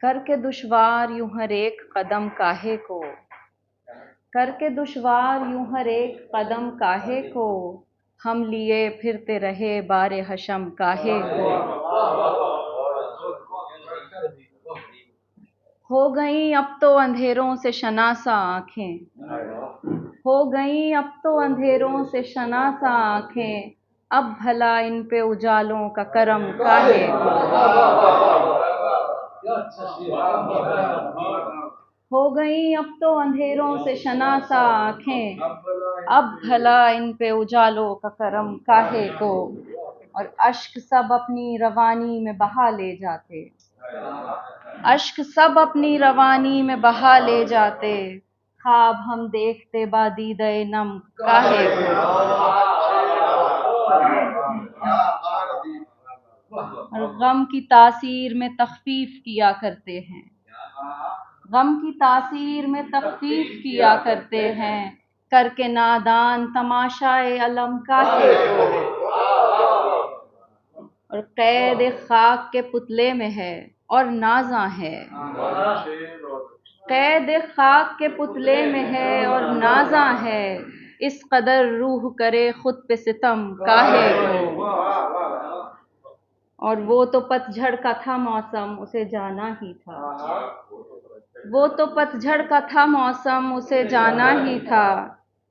करके दुश्वार यूं हर एक कदम काहे को, करके दुश्वार यूं हर एक कदम काहे को, हम लिए फिरते रहे बारे हशम काहे को। हो गई अब तो अंधेरों से शनासा आंखें, हो गई अब तो अंधेरों से शनासा आंखें, अब भला इन पे उजालों का करम काहे को। हो गई अब तो अंधेरों से शनासा आंखें, अब भला इन पे उजालों का करम काहे को। और अश्क सब अपनी रवानी में बहा ले जाते, अश्क सब अपनी रवानी में बहा ले जाते, ख्वाब हम देखते बादीदे नम काहे को। और गम की तासीर में तखफीफ किया करते हैं, गम की तासीर में तखफीफ किया करते हैं, करके नादान तमाशाए अलम काहे को। और कैद खाक के पुतले में है और नाज़ा है, कैद खाक के पुतले में है और नाज़ा है, इस कदर रूह करे खुद पे सितम काहे को। और वो तो पतझड़ का था मौसम उसे जाना ही था, वो तो पतझड़ का था मौसम उसे जाना ही था,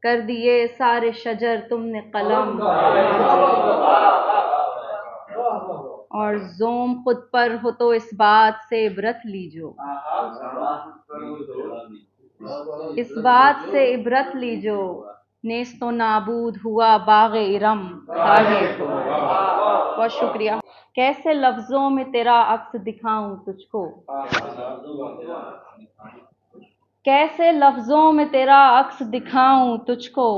कर दिए सारे शजर तुमने कलम। और जोम खुद पर हो तो इस बात से इबरत लीजो, इस बात से इबरत लीजो, नेस्तो नाबूद हुआ बाग़े इरम काहे को। बहुत शुक्रिया। कैसे लफ्जों में तेरा अक्स दिखाऊं तुझको, कैसे लफ्जों में तेरा अक्स दिखाऊं तुझको,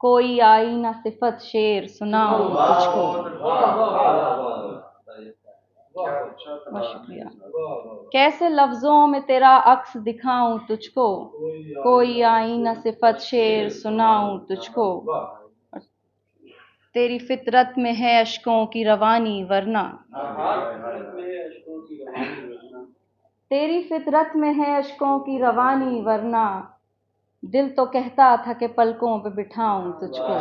कोई आईना सिफत शेर सुनाऊं तुझको। बहुत शुक्रिया। कैसे लफ्जों में तेरा अक्स दिखाऊं तुझको, कोई आईना सिफत शेर सुनाऊं तुझको। तेरी फितरत में है अश्कों की रवानी वरना, तेरी फितरत में है अश्कों की रवानी वरना, दिल तो कहता था कि पलकों पे बिठाऊं तुझको।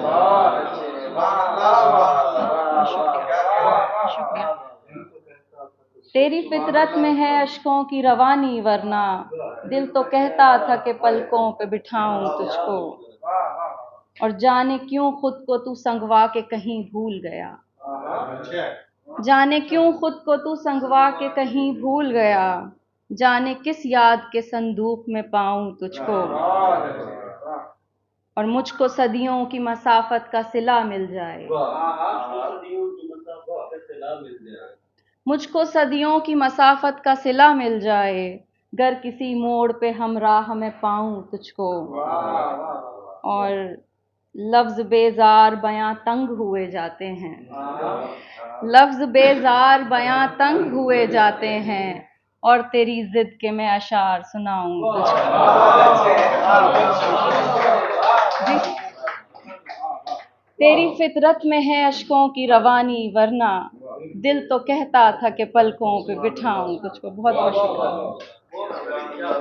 शुक्रिया। तेरी फितरत में है अश्कों की रवानी वरना, दिल तो कहता था कि पलकों पे बिठाऊं तुझको। और जाने क्यों खुद को तू संगवा के कहीं भूल गया, जाने क्यों खुद को तू संगवा के कहीं भूल गया, जाने किस याद के संदूक में पाऊं तुझको। और मुझको सदियों की मसाफत का सिला मिल जाए, मुझको सदियों की मसाफत का सिला मिल जाए, गर किसी मोड़ पे हम राह में पाऊं तुझको। और लफ्ज बेजार बयां तंग हुए जाते हैं, लफ्ज बेजार बयां तंग हुए जाते हैं, और तेरी जिद के मैं अशार सुनाऊं तुझको। तेरी फितरत में है अश्कों की रवानी वरना, दिल तो कहता था कि पलकों पे बिठाऊं तुझको। बहुत बहुत शुक्रिया।